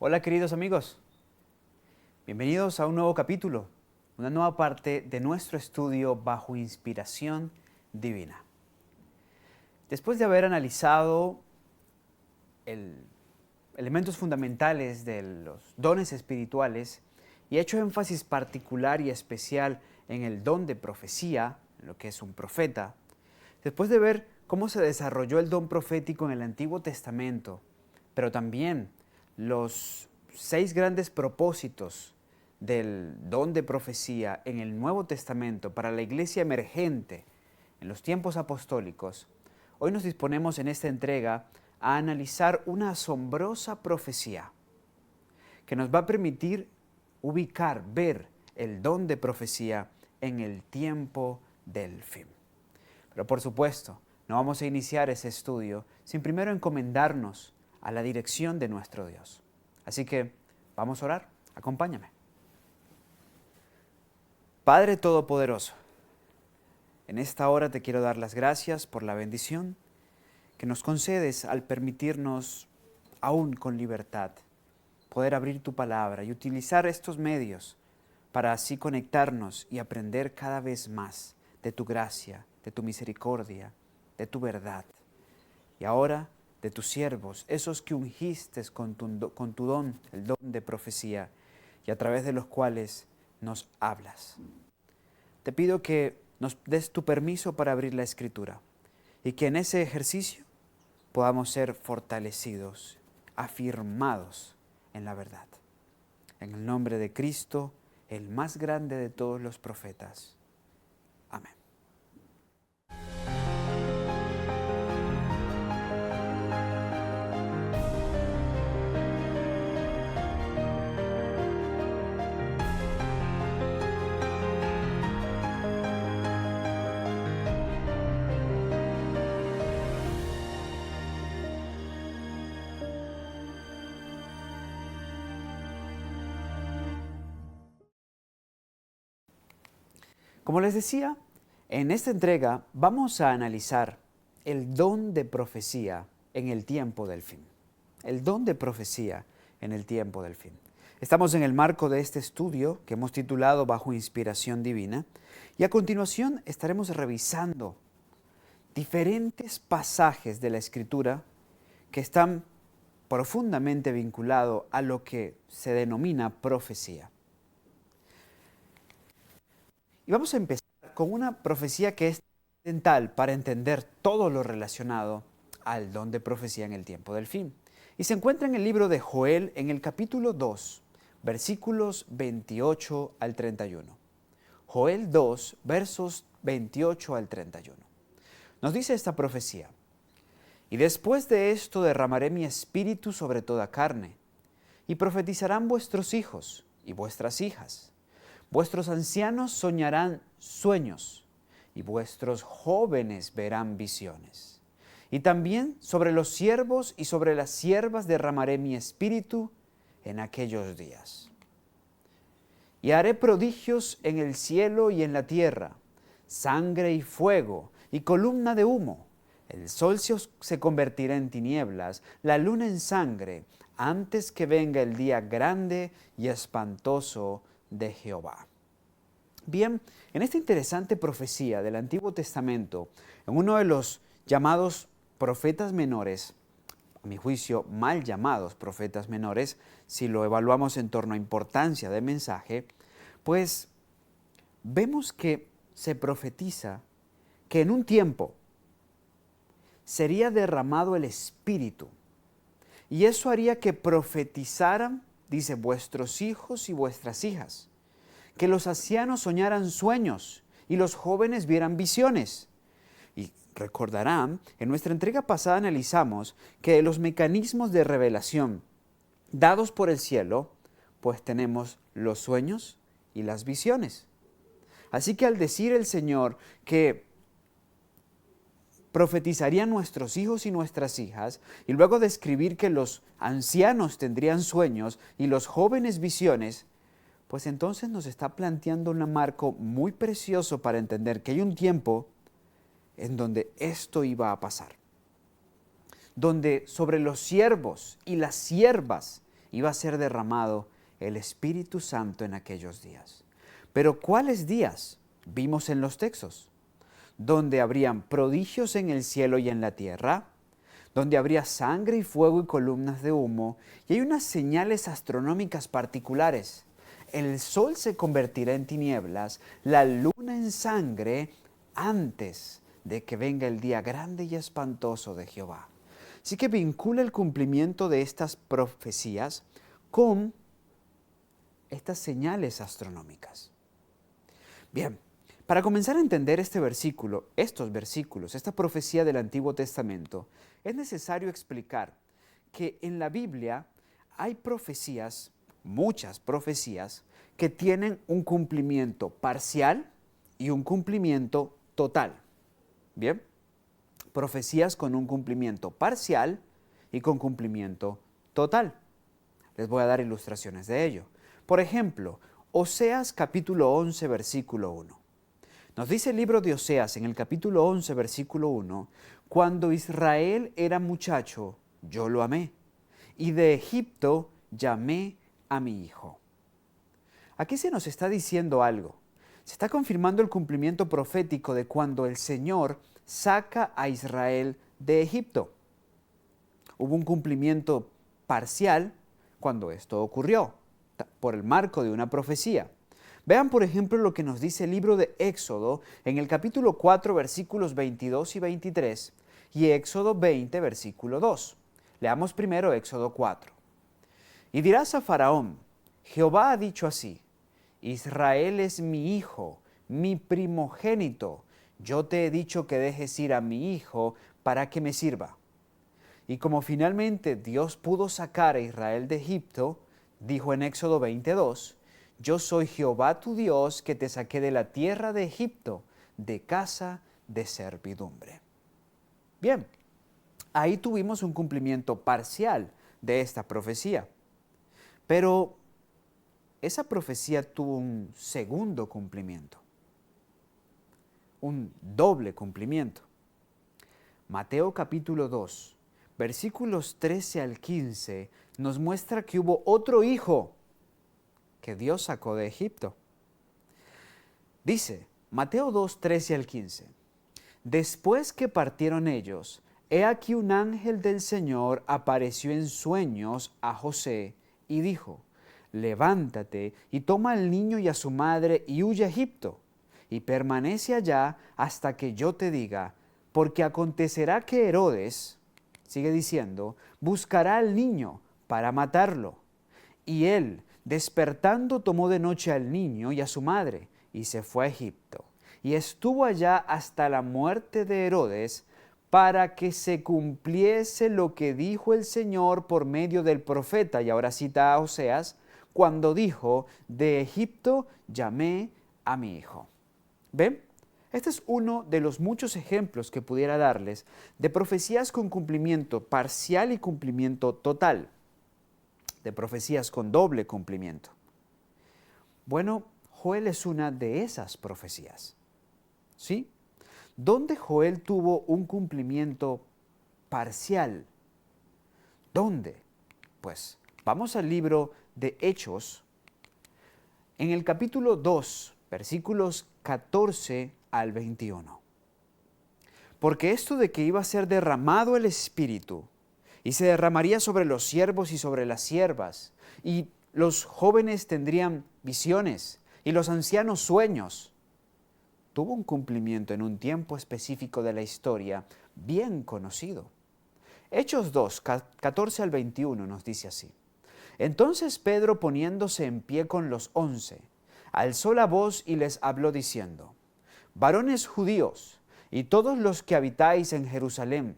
Hola queridos amigos, bienvenidos a un nuevo capítulo, una nueva parte de nuestro estudio bajo inspiración divina. Después de haber analizado elementos fundamentales de los dones espirituales y hecho énfasis particular y especial en el don de profecía, en lo que es un profeta, después de ver cómo se desarrolló el don profético en el Antiguo Testamento, pero también los 6 grandes propósitos del don de profecía en el Nuevo Testamento para la iglesia emergente en los tiempos apostólicos, hoy nos disponemos en esta entrega a analizar una asombrosa profecía que nos va a permitir ubicar, ver el don de profecía en el tiempo del fin. Pero por supuesto, no vamos a iniciar ese estudio sin primero encomendarnos a la dirección de nuestro Dios. Así que vamos a orar. Acompáñame. Padre Todopoderoso, en esta hora te quiero dar las gracias por la bendición que nos concedes al permitirnos, aún con libertad, poder abrir tu palabra y utilizar estos medios para así conectarnos y aprender cada vez más de tu gracia, de tu misericordia, de tu verdad. Y ahora de tus siervos, esos que ungiste con tu don, el don de profecía, y a través de los cuales nos hablas. Te pido que nos des tu permiso para abrir la Escritura y que en ese ejercicio podamos ser fortalecidos, afirmados en la verdad. En el nombre de Cristo, el más grande de todos los profetas. Amén. Como les decía, en esta entrega vamos a analizar el don de profecía en el tiempo del fin. El don de profecía en el tiempo del fin. Estamos en el marco de este estudio que hemos titulado Bajo Inspiración Divina y a continuación estaremos revisando diferentes pasajes de la Escritura que están profundamente vinculados a lo que se denomina profecía. Y vamos a empezar con una profecía que es fundamental para entender todo lo relacionado al don de profecía en el tiempo del fin. Y se encuentra en el libro de Joel, en el capítulo 2, versículos 28 al 31. Joel 2, versos 28 al 31. Nos dice esta profecía: y después de esto derramaré mi espíritu sobre toda carne, y profetizarán vuestros hijos y vuestras hijas. Vuestros ancianos soñarán sueños, y vuestros jóvenes verán visiones. Y también sobre los siervos y sobre las siervas derramaré mi espíritu en aquellos días. Y haré prodigios en el cielo y en la tierra, sangre y fuego y columna de humo. El sol se convertirá en tinieblas, la luna en sangre, antes que venga el día grande y espantoso de Jehová. Bien, en esta interesante profecía del Antiguo Testamento, en uno de los llamados profetas menores, a mi juicio mal llamados profetas menores, si lo evaluamos en torno a importancia de mensaje, pues vemos que se profetiza que en un tiempo sería derramado el Espíritu, y eso haría que profetizaran, dice, vuestros hijos y vuestras hijas, que los ancianos soñaran sueños y los jóvenes vieran visiones. Y recordarán, en nuestra entrega pasada analizamos que los mecanismos de revelación dados por el cielo, pues tenemos los sueños y las visiones. Así que al decir el Señor que profetizarían nuestros hijos y nuestras hijas, y luego describir que los ancianos tendrían sueños y los jóvenes visiones, pues entonces nos está planteando un marco muy precioso para entender que hay un tiempo en donde esto iba a pasar. Donde sobre los siervos y las siervas iba a ser derramado el Espíritu Santo en aquellos días. Pero ¿cuáles días? Vimos en los textos, donde habrían prodigios en el cielo y en la tierra, donde habría sangre y fuego y columnas de humo, y hay unas señales astronómicas particulares. El sol se convertirá en tinieblas, la luna en sangre, antes de que venga el día grande y espantoso de Jehová. Así que vincula el cumplimiento de estas profecías con estas señales astronómicas. Bien, para comenzar a entender este versículo, estos versículos, esta profecía del Antiguo Testamento, es necesario explicar que en la Biblia hay profecías, muchas profecías, que tienen un cumplimiento parcial y un cumplimiento total. Bien, profecías con un cumplimiento parcial y con cumplimiento total. Les voy a dar ilustraciones de ello. Por ejemplo, Oseas capítulo 11, versículo 1. Nos dice el libro de Oseas en el capítulo 11, versículo 1, cuando Israel era muchacho, yo lo amé, y de Egipto llamé a mi hijo. Aquí se nos está diciendo algo. Se está confirmando el cumplimiento profético de cuando el Señor saca a Israel de Egipto. Hubo un cumplimiento parcial cuando esto ocurrió, por el marco de una profecía. Vean, por ejemplo, lo que nos dice el libro de Éxodo en el capítulo 4, versículos 22 y 23, y Éxodo 20, versículo 2. Leamos primero Éxodo 4. Y dirás a Faraón, Jehová ha dicho así, Israel es mi hijo, mi primogénito. Yo te he dicho que dejes ir a mi hijo para que me sirva. Y como finalmente Dios pudo sacar a Israel de Egipto, dijo en Éxodo 22, yo soy Jehová tu Dios que te saqué de la tierra de Egipto, de casa de servidumbre. Bien, ahí tuvimos un cumplimiento parcial de esta profecía. Pero esa profecía tuvo un segundo cumplimiento, un doble cumplimiento. Mateo capítulo 2, versículos 13 al 15, nos muestra que hubo otro hijo que Dios sacó de Egipto. Dice, Mateo 2, 13 al 15, después que partieron ellos, he aquí un ángel del Señor apareció en sueños a José y dijo, levántate y toma al niño y a su madre y huye a Egipto, y permanece allá hasta que yo te diga, porque acontecerá que Herodes, sigue diciendo, buscará al niño para matarlo. Y él, despertando, tomó de noche al niño y a su madre, y se fue a Egipto. Y estuvo allá hasta la muerte de Herodes, para que se cumpliese lo que dijo el Señor por medio del profeta, y ahora cita a Oseas, cuando dijo, de Egipto llamé a mi hijo. ¿Ven? Este es uno de los muchos ejemplos que pudiera darles de profecías con cumplimiento parcial y cumplimiento total, de profecías con doble cumplimiento. Bueno, Joel es una de esas profecías. ¿Sí? ¿Dónde Joel tuvo un cumplimiento parcial? ¿Dónde? Pues vamos al libro de Hechos, en el capítulo 2, versículos 14 al 21. Porque esto de que iba a ser derramado el Espíritu, y se derramaría sobre los siervos y sobre las siervas, y los jóvenes tendrían visiones, y los ancianos sueños, tuvo un cumplimiento en un tiempo específico de la historia bien conocido. Hechos 2, 14 al 21 nos dice así. Entonces Pedro, poniéndose en pie con los 11, alzó la voz y les habló diciendo, varones judíos y todos los que habitáis en Jerusalén,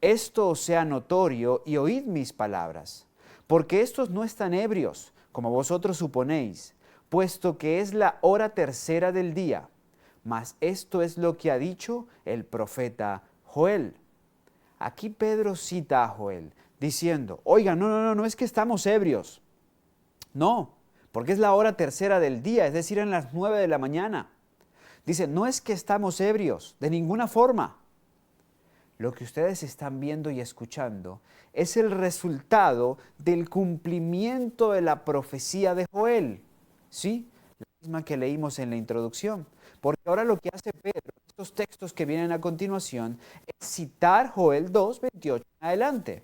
esto os sea notorio y oíd mis palabras, porque estos no están ebrios, como vosotros suponéis, puesto que es la hora tercera del día. Mas esto es lo que ha dicho el profeta Joel. Aquí Pedro cita a Joel, diciendo, oiga, no es que estamos ebrios. No, porque es la hora tercera del día, es decir, en las 9 de la mañana. Dice, no es que estamos ebrios, de ninguna forma. lo que ustedes están viendo y escuchando es el resultado del cumplimiento de la profecía de Joel. ¿Sí? La misma que leímos en la introducción. Porque ahora lo que hace Pedro, estos textos que vienen a continuación, es citar Joel 2, 28 en adelante.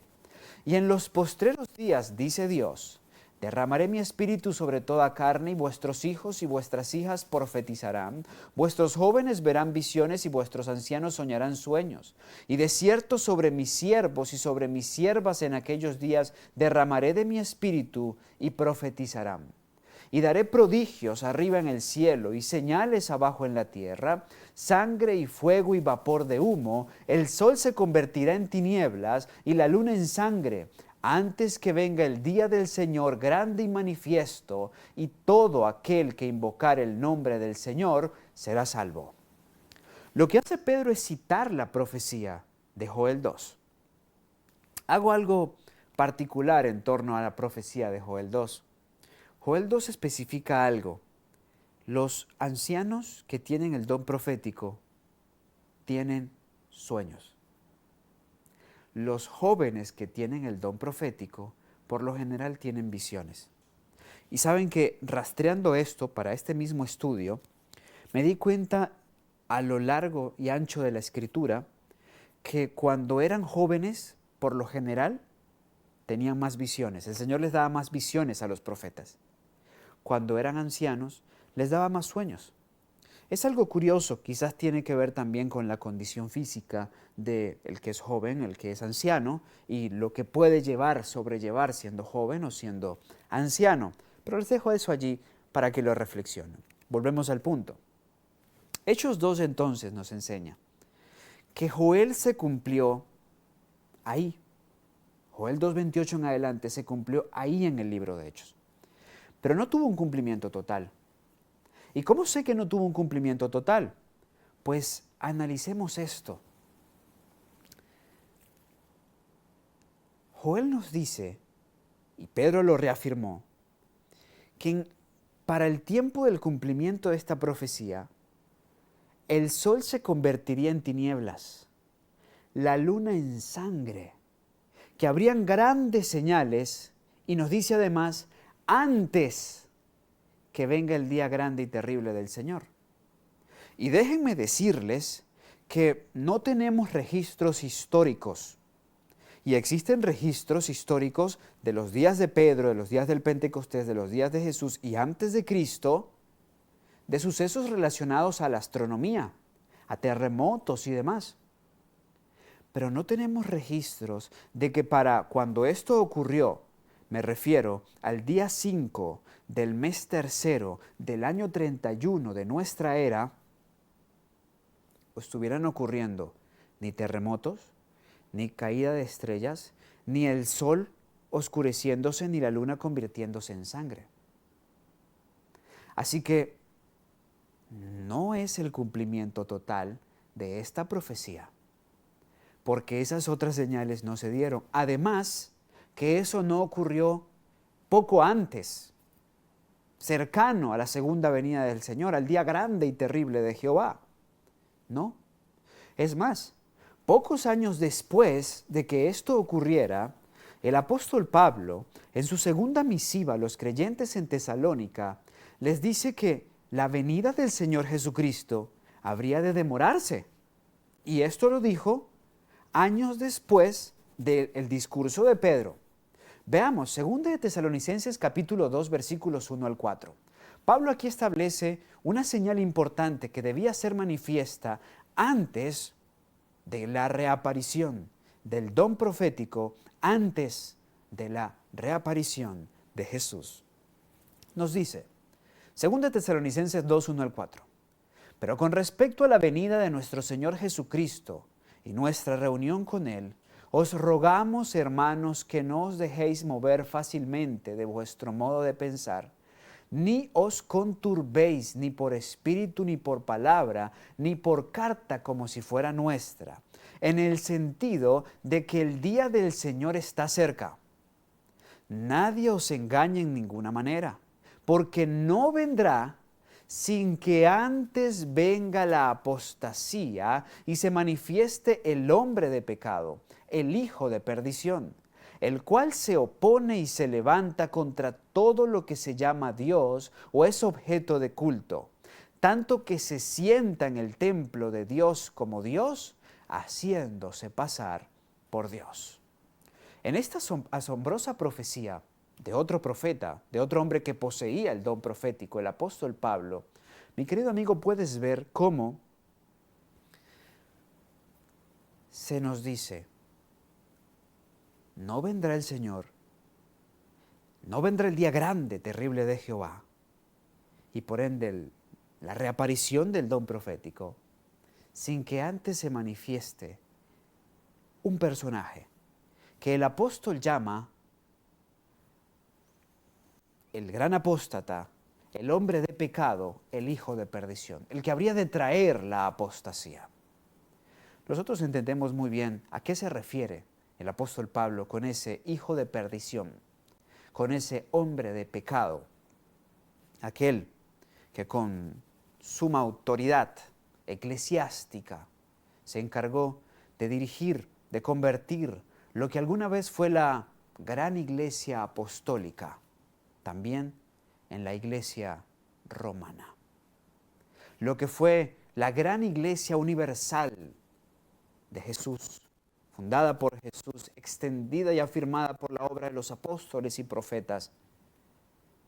Y en los postreros días, dice Dios, derramaré mi espíritu sobre toda carne y vuestros hijos y vuestras hijas profetizarán, vuestros jóvenes verán visiones y vuestros ancianos soñarán sueños. Y de cierto sobre mis siervos y sobre mis siervas en aquellos días derramaré de mi espíritu y profetizarán. Y daré prodigios arriba en el cielo y señales abajo en la tierra, sangre y fuego y vapor de humo, el sol se convertirá en tinieblas y la luna en sangre, antes que venga el día del Señor grande y manifiesto, y todo aquel que invocar el nombre del Señor será salvo. Lo que hace Pedro es citar la profecía de Joel 2. Hago algo particular en torno a la profecía de Joel 2. Joel 2 especifica algo. Los ancianos que tienen el don profético tienen sueños. Los jóvenes que tienen el don profético, por lo general tienen visiones. Y saben que rastreando esto para este mismo estudio, me di cuenta a lo largo y ancho de la Escritura que cuando eran jóvenes, por lo general, tenían más visiones. El Señor les daba más visiones a los profetas. Cuando eran ancianos, les daba más sueños. Es algo curioso, quizás tiene que ver también con la condición física del que es joven, el que es anciano, y lo que puede sobrellevar siendo joven o siendo anciano. Pero les dejo eso allí para que lo reflexionen. Volvemos al punto. Hechos 2 entonces nos enseña que Joel se cumplió ahí. Joel 2:28 en adelante se cumplió ahí en el libro de Hechos. Pero no tuvo un cumplimiento total. ¿Y cómo sé que no tuvo un cumplimiento total? Pues analicemos esto. Joel nos dice, y Pedro lo reafirmó, que para el tiempo del cumplimiento de esta profecía, el sol se convertiría en tinieblas, la luna en sangre, que habrían grandes señales, y nos dice además, antes que venga el día grande y terrible del Señor. Y déjenme decirles que no tenemos registros históricos. Y existen registros históricos de los días de Pedro, de los días del Pentecostés, de los días de Jesús y antes de Cristo, de sucesos relacionados a la astronomía, a terremotos y demás. Pero no tenemos registros de que para cuando esto ocurrió, me refiero al día 5 del mes tercero del año 31 de nuestra era, estuvieran ocurriendo ni terremotos, ni caída de estrellas, ni el sol oscureciéndose, ni la luna convirtiéndose en sangre. Así que no es el cumplimiento total de esta profecía, porque esas otras señales no se dieron. Además, que eso no ocurrió poco antes, cercano a la segunda venida del Señor, al día grande y terrible de Jehová. ¿No? Es más, pocos años después de que esto ocurriera, el apóstol Pablo, en su segunda misiva a los creyentes en Tesalónica, les dice que la venida del Señor Jesucristo habría de demorarse. Y esto lo dijo años después del discurso de Pedro. Veamos, 2 de Tesalonicenses capítulo 2, versículos 1 al 4. Pablo aquí establece una señal importante que debía ser manifiesta antes de la reaparición del don profético, antes de la reaparición de Jesús. Nos dice, 2 de Tesalonicenses 2, 1 al 4. Pero con respecto a la venida de nuestro Señor Jesucristo y nuestra reunión con Él, os rogamos, hermanos, que no os dejéis mover fácilmente de vuestro modo de pensar, ni os conturbéis ni por espíritu, ni por palabra, ni por carta como si fuera nuestra, en el sentido de que el día del Señor está cerca. Nadie os engañe en ninguna manera, porque no vendrá sin que antes venga la apostasía y se manifieste el hombre de pecado, el hijo de perdición, el cual se opone y se levanta contra todo lo que se llama Dios o es objeto de culto, tanto que se sienta en el templo de Dios como Dios, haciéndose pasar por Dios. En esta asombrosa profecía de otro profeta, de otro hombre que poseía el don profético, el apóstol Pablo, mi querido amigo, puedes ver cómo se nos dice, no vendrá el Señor, no vendrá el día grande, terrible de Jehová, y por ende la reaparición del don profético, sin que antes se manifieste un personaje que el apóstol llama el gran apóstata, el hombre de pecado, el hijo de perdición, el que habría de traer la apostasía. Nosotros entendemos muy bien a qué se refiere el apóstol Pablo con ese hijo de perdición, con ese hombre de pecado, aquel que con suma autoridad eclesiástica se encargó de dirigir, de convertir lo que alguna vez fue la gran iglesia apostólica, también en la iglesia romana. Lo que fue la gran iglesia universal de Jesús, fundada por Jesús, extendida y afirmada por la obra de los apóstoles y profetas,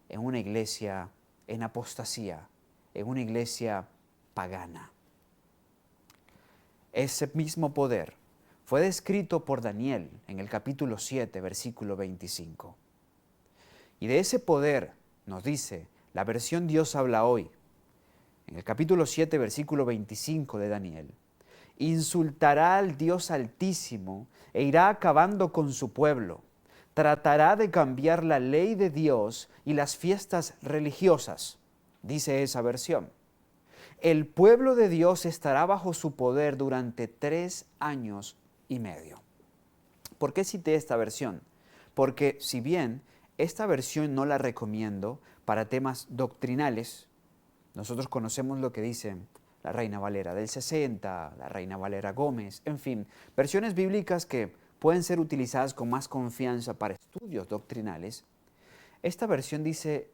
en una iglesia en apostasía, en una iglesia pagana. Ese mismo poder fue descrito por Daniel en el capítulo 7, versículo 25. Y de ese poder nos dice la versión Dios habla hoy, en el capítulo 7, versículo 25 de Daniel. Insultará al Dios Altísimo e irá acabando con su pueblo. Tratará de cambiar la ley de Dios y las fiestas religiosas, dice esa versión. El pueblo de Dios estará bajo su poder durante 3 años y medio. ¿Por qué cité esta versión? Porque si bien esta versión no la recomiendo para temas doctrinales, nosotros conocemos lo que dice la Reina Valera del 60, la Reina Valera Gómez, en fin, versiones bíblicas que pueden ser utilizadas con más confianza para estudios doctrinales. Esta versión dice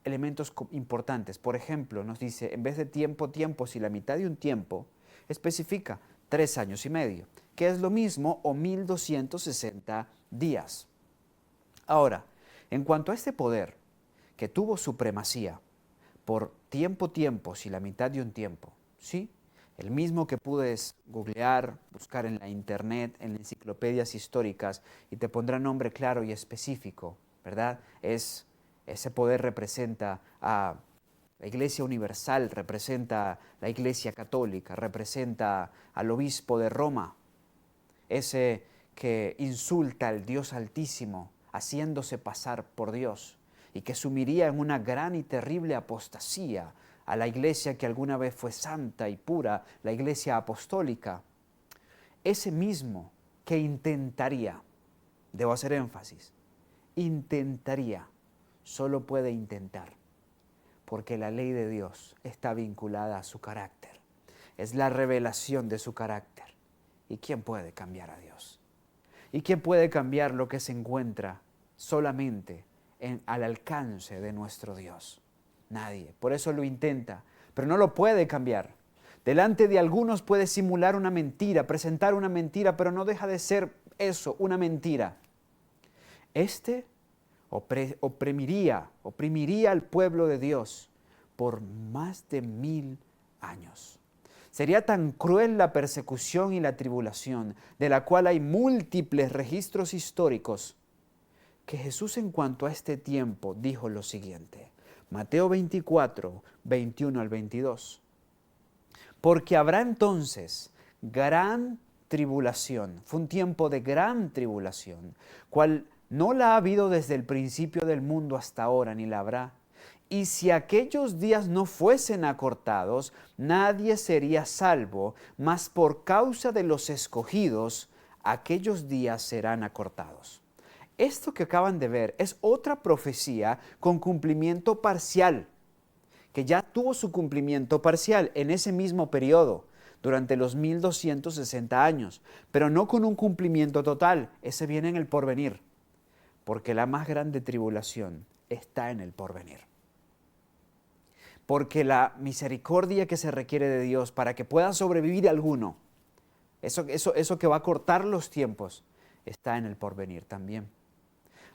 elementos importantes. Por ejemplo, nos dice, en vez de tiempo, tiempos y la mitad de un tiempo, especifica 3 años y medio, que es lo mismo o 1260 días. Ahora, en cuanto a este poder que tuvo supremacía por tiempo, tiempos y la mitad de un tiempo, ¿sí? El mismo que puedes googlear, buscar en la internet, en enciclopedias históricas y te pondrá nombre claro y específico, ¿verdad? Ese poder representa a la Iglesia Universal, representa a la Iglesia Católica, representa al obispo de Roma, ese que insulta al Dios Altísimo, haciéndose pasar por Dios, y que sumiría en una gran y terrible apostasía a la iglesia que alguna vez fue santa y pura, la iglesia apostólica. Ese mismo que intentaría, debo hacer énfasis, intentaría, solo puede intentar, porque la ley de Dios está vinculada a su carácter. Es la revelación de su carácter. ¿Y quién puede cambiar a Dios? ¿Y quién puede cambiar lo que se encuentra solamente al alcance de nuestro Dios? Nadie. Por eso lo intenta, pero no lo puede cambiar. Delante de algunos puede simular una mentira, presentar una mentira, pero no deja de ser eso, una mentira. Este oprimiría al pueblo de Dios por más de 1000 años. Sería tan cruel la persecución y la tribulación, de la cual hay múltiples registros históricos, que Jesús en cuanto a este tiempo dijo lo siguiente. Mateo 24, 21 al 22. Porque habrá entonces gran tribulación, fue un tiempo de gran tribulación, cual no la ha habido desde el principio del mundo hasta ahora, ni la habrá. Y si aquellos días no fuesen acortados, nadie sería salvo, mas por causa de los escogidos, aquellos días serán acortados. Esto que acaban de ver es otra profecía con cumplimiento parcial, que ya tuvo su cumplimiento parcial en ese mismo periodo, durante los 1260 años, pero no con un cumplimiento total. Ese viene en el porvenir, porque la más grande tribulación está en el porvenir. Porque la misericordia que se requiere de Dios para que pueda sobrevivir alguno, eso que va a cortar los tiempos, está en el porvenir también.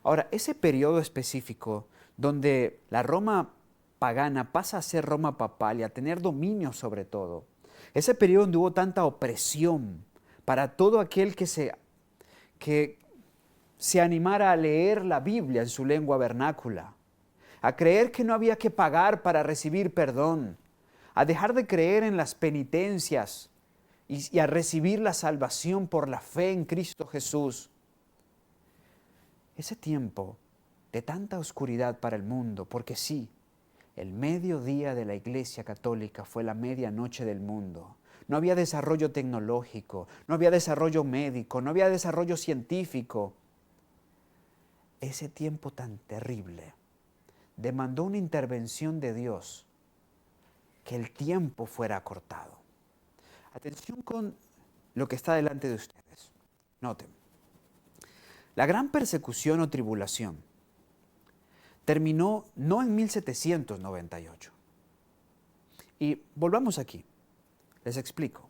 Ahora, ese periodo específico donde la Roma pagana pasa a ser Roma papal y a tener dominio sobre todo, ese periodo donde hubo tanta opresión para todo aquel que se animara a leer la Biblia en su lengua vernácula, a creer que no había que pagar para recibir perdón, a dejar de creer en las penitencias y a recibir la salvación por la fe en Cristo Jesús. Ese tiempo de tanta oscuridad para el mundo, porque sí, el mediodía de la Iglesia Católica fue la medianoche del mundo. No había desarrollo tecnológico, no había desarrollo médico, no había desarrollo científico. Ese tiempo tan terrible demandó una intervención de Dios, que el tiempo fuera acortado. Atención con lo que está delante de ustedes. Noten, la gran persecución o tribulación terminó no en 1798. Y volvamos aquí, les explico.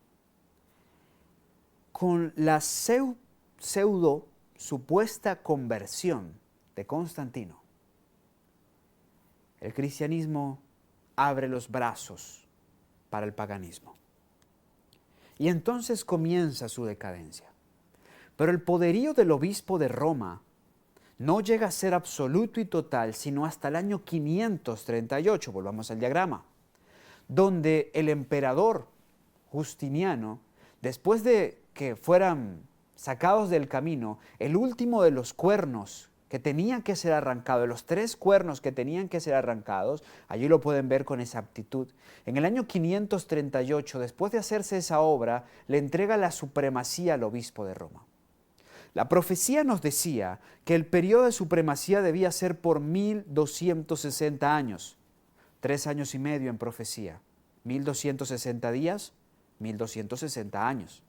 Con la pseudo supuesta conversión de Constantino, el cristianismo abre los brazos para el paganismo. Y entonces comienza su decadencia. Pero el poderío del obispo de Roma no llega a ser absoluto y total sino hasta el año 538, volvamos al diagrama, donde el emperador Justiniano, después de que fueran sacados del camino, el último de los cuernos que tenían que ser arrancados, de los 3 cuernos que tenían que ser arrancados, allí lo pueden ver con exactitud. En el año 538, después de hacerse esa obra, le entrega la supremacía al obispo de Roma. La profecía nos decía que el periodo de supremacía debía ser por 1260 años, 3 años y medio en profecía, 1260 días, 1260 años.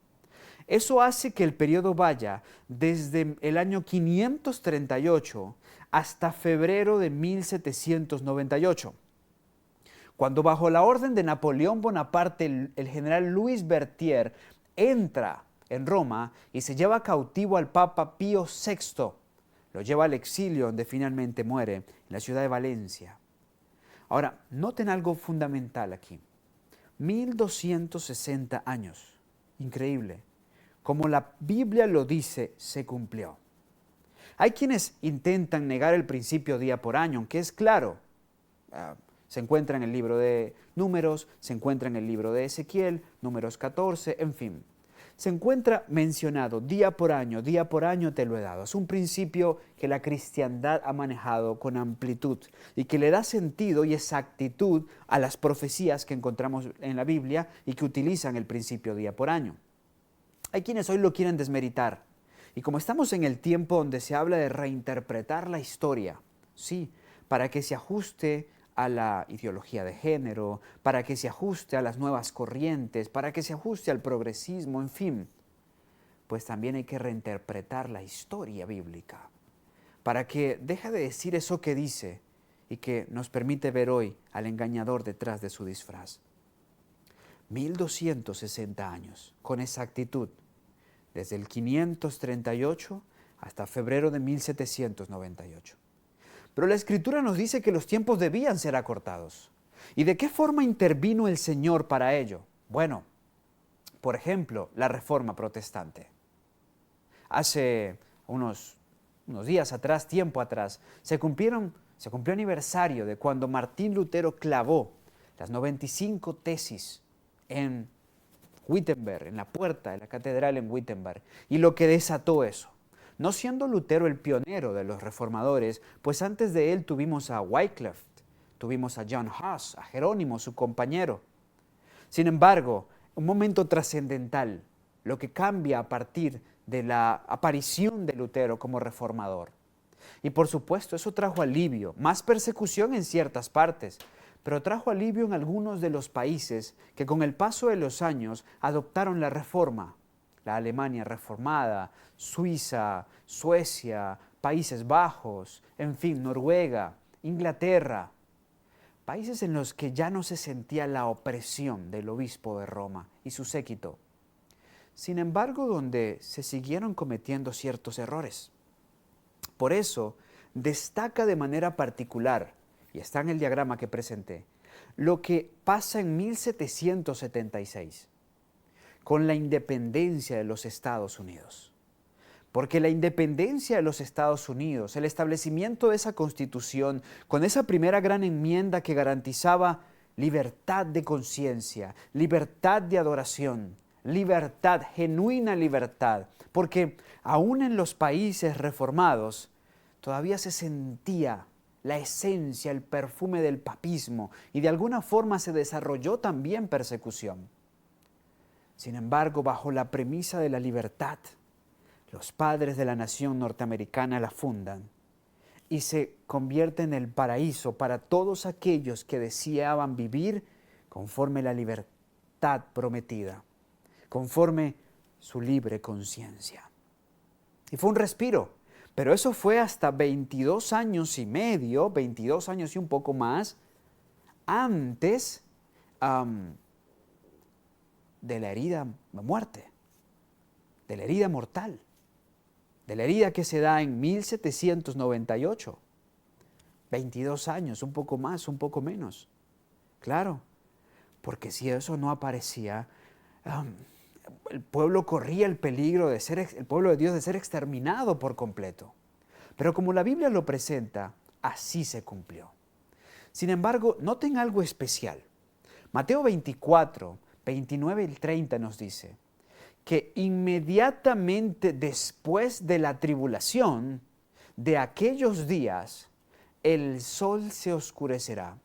Eso hace que el periodo vaya desde el año 538 hasta febrero de 1798, cuando bajo la orden de Napoleón Bonaparte el general Louis Berthier entra en Roma y se lleva cautivo al Papa Pío VI, lo lleva al exilio donde finalmente muere en la ciudad de Valencia. Ahora, noten algo fundamental aquí, 1260 años, increíble. Como la Biblia lo dice, se cumplió. Hay quienes intentan negar el principio día por año, aunque es claro. Se encuentra en el libro de Números, se encuentra en el libro de Ezequiel, Números 14, en fin. Se encuentra mencionado día por año te lo he dado. Es un principio que la cristiandad ha manejado con amplitud y que le da sentido y exactitud a las profecías que encontramos en la Biblia y que utilizan el principio día por año. Hay quienes hoy lo quieren desmeritar. Y como estamos en el tiempo donde se habla de reinterpretar la historia, sí, para que se ajuste a la ideología de género, para que se ajuste a las nuevas corrientes, para que se ajuste al progresismo, en fin, pues también hay que reinterpretar la historia bíblica, para que deje de decir eso que dice y que nos permite ver hoy al engañador detrás de su disfraz. 1260 años, con exactitud, desde el 538 hasta febrero de 1798. Pero la Escritura nos dice que los tiempos debían ser acortados. ¿Y de qué forma intervino el Señor para ello? Bueno, por ejemplo, la Reforma Protestante. Hace unos días atrás, tiempo atrás, se cumplió aniversario de cuando Martín Lutero clavó las 95 tesis en Wittenberg, en la puerta de la catedral en Wittenberg, y lo que desató eso. No siendo Lutero el pionero de los reformadores, pues antes de él tuvimos a Wycliffe, tuvimos a John Huss, a Jerónimo, su compañero. Sin embargo, un momento trascendental, lo que cambia a partir de la aparición de Lutero como reformador. Y por supuesto, eso trajo alivio, más persecución en ciertas partes, pero trajo alivio en algunos de los países que con el paso de los años adoptaron la reforma. La Alemania reformada, Suiza, Suecia, Países Bajos, en fin, Noruega, Inglaterra. Países en los que ya no se sentía la opresión del obispo de Roma y su séquito. Sin embargo, donde se siguieron cometiendo ciertos errores. Por eso, destaca de manera particular, y está en el diagrama que presenté, lo que pasa en 1776, con la independencia de los Estados Unidos. Porque la independencia de los Estados Unidos, el establecimiento de esa constitución, con esa primera gran enmienda que garantizaba libertad de conciencia, libertad de adoración, libertad, genuina libertad, porque aún en los países reformados todavía se sentía la esencia, el perfume del papismo, y de alguna forma se desarrolló también persecución. Sin embargo, bajo la premisa de la libertad, los padres de la nación norteamericana la fundan y se convierte en el paraíso para todos aquellos que deseaban vivir conforme la libertad prometida, conforme su libre conciencia. Y fue un respiro, pero eso fue hasta 22 años y medio, 22 años y un poco más, antes de la herida de muerte, de la herida mortal, de la herida que se da en 1798. 22 años, un poco más, un poco menos. Claro, porque si eso no aparecía, el pueblo corría el peligro de ser, el pueblo de Dios de ser exterminado por completo. Pero como la Biblia lo presenta, así se cumplió. Sin embargo, noten algo especial. Mateo 24, 29 y 30 nos dice que inmediatamente después de la tribulación de aquellos días, el sol se oscurecerá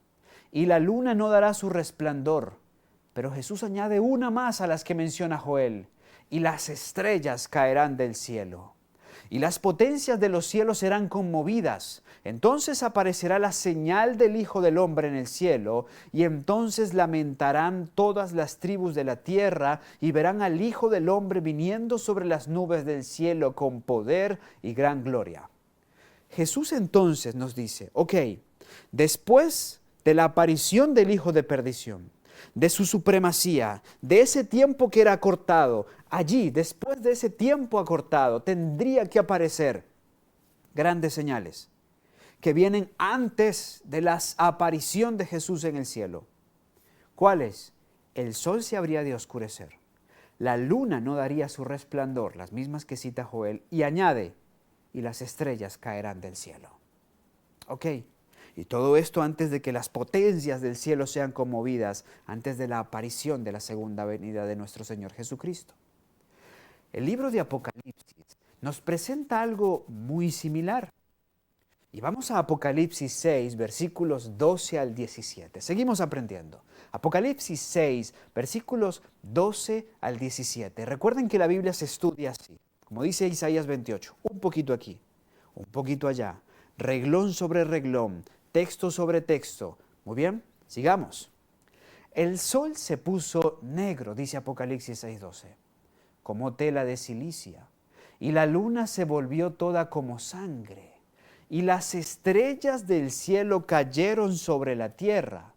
y la luna no dará su resplandor. Pero Jesús añade una más a las que menciona Joel, y las estrellas caerán del cielo, y las potencias de los cielos serán conmovidas. Entonces aparecerá la señal del Hijo del Hombre en el cielo, y entonces lamentarán todas las tribus de la tierra, y verán al Hijo del Hombre viniendo sobre las nubes del cielo con poder y gran gloria. Jesús entonces nos dice, después de la aparición del Hijo de perdición, de su supremacía, de ese tiempo que era acortado, allí, después de ese tiempo acortado, tendría que aparecer grandes señales que vienen antes de la aparición de Jesús en el cielo. ¿Cuáles? El sol se habría de oscurecer, la luna no daría su resplandor, las mismas que cita Joel, y añade, y las estrellas caerán del cielo. Y todo esto antes de que las potencias del cielo sean conmovidas, antes de la aparición de la segunda venida de nuestro Señor Jesucristo. El libro de Apocalipsis nos presenta algo muy similar. Y vamos a Apocalipsis 6, versículos 12 al 17. Seguimos aprendiendo. Apocalipsis 6, versículos 12 al 17. Recuerden que la Biblia se estudia así, como dice Isaías 28, un poquito aquí, un poquito allá, reglón sobre reglón, texto sobre texto. Muy bien, sigamos. El sol se puso negro, dice Apocalipsis 6:12, como tela de cilicia, y la luna se volvió toda como sangre, y las estrellas del cielo cayeron sobre la tierra,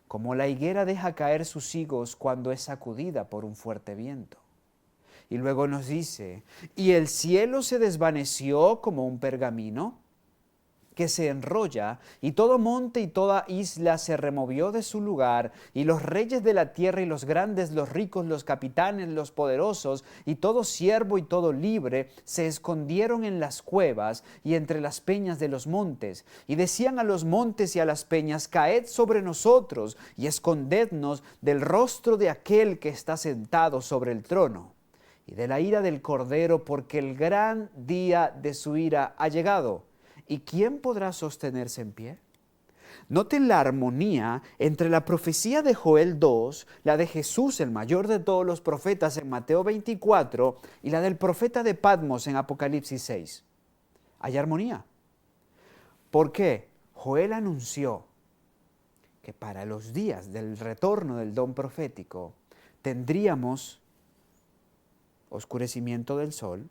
como la higuera deja caer sus higos cuando es sacudida por un fuerte viento. Y luego nos dice, y el cielo se desvaneció como un pergamino que se enrolla, y todo monte y toda isla se removió de su lugar, y los reyes de la tierra y los grandes, los ricos, los capitanes, los poderosos, y todo siervo y todo libre, se escondieron en las cuevas y entre las peñas de los montes, y decían a los montes y a las peñas, caed sobre nosotros, y escondednos del rostro de aquel que está sentado sobre el trono, y de la ira del Cordero, porque el gran día de su ira ha llegado. ¿Y quién podrá sostenerse en pie? Noten la armonía entre la profecía de Joel 2, la de Jesús, el mayor de todos los profetas, en Mateo 24, y la del profeta de Patmos en Apocalipsis 6. Hay armonía. ¿Por qué? Joel anunció que para los días del retorno del don profético tendríamos oscurecimiento del sol,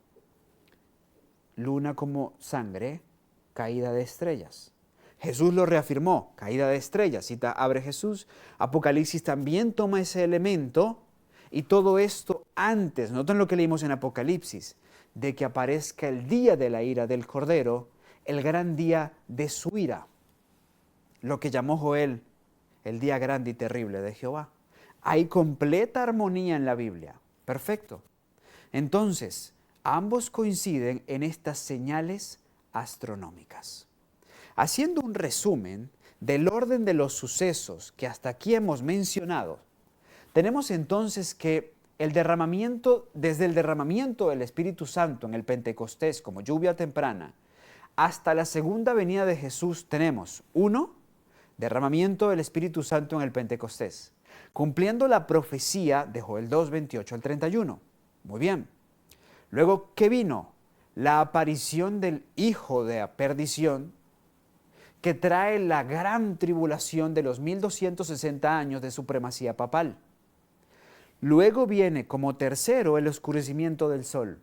luna como sangre, caída de estrellas. Jesús lo reafirmó, caída de estrellas, cita abre Jesús. Apocalipsis también toma ese elemento y todo esto antes, noten lo que leímos en Apocalipsis, de que aparezca el día de la ira del Cordero, el gran día de su ira, lo que llamó Joel el día grande y terrible de Jehová. Hay completa armonía en la Biblia, perfecto. Entonces, ambos coinciden en estas señales astronómicas. Haciendo un resumen del orden de los sucesos que hasta aquí hemos mencionado, tenemos entonces que desde el derramamiento del Espíritu Santo en el Pentecostés como lluvia temprana, hasta la segunda venida de Jesús tenemos, 1, derramamiento del Espíritu Santo en el Pentecostés, cumpliendo la profecía de Joel 2, 28 al 31. Muy bien. Luego, ¿qué vino? La aparición del Hijo de la perdición, que trae la gran tribulación de los 1260 años de supremacía papal. Luego viene como tercero el oscurecimiento del sol,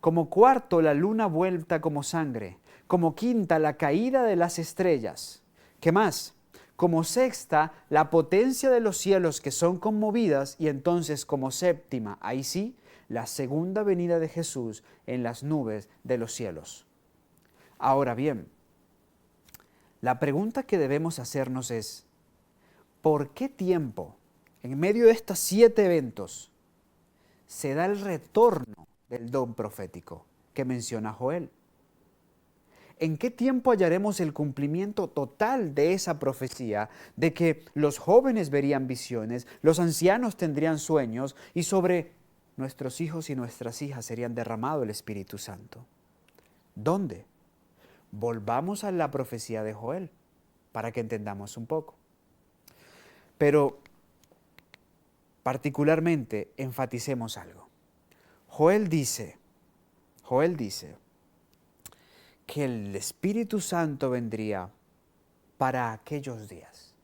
como cuarto la luna vuelta como sangre, como quinta la caída de las estrellas. ¿Qué más? Como sexta la potencia de los cielos que son conmovidas y entonces como séptima, ahí sí, la segunda venida de Jesús en las nubes de los cielos. Ahora bien, la pregunta que debemos hacernos es, ¿por qué tiempo, en medio de estos 7 eventos, se da el retorno del don profético que menciona Joel? ¿En qué tiempo hallaremos el cumplimiento total de esa profecía de que los jóvenes verían visiones, los ancianos tendrían sueños y sobre nuestros hijos y nuestras hijas serían derramado el Espíritu Santo? ¿Dónde? Volvamos a la profecía de Joel para que entendamos un poco. Pero particularmente enfaticemos algo. Joel dice que el Espíritu Santo vendría para aquellos días.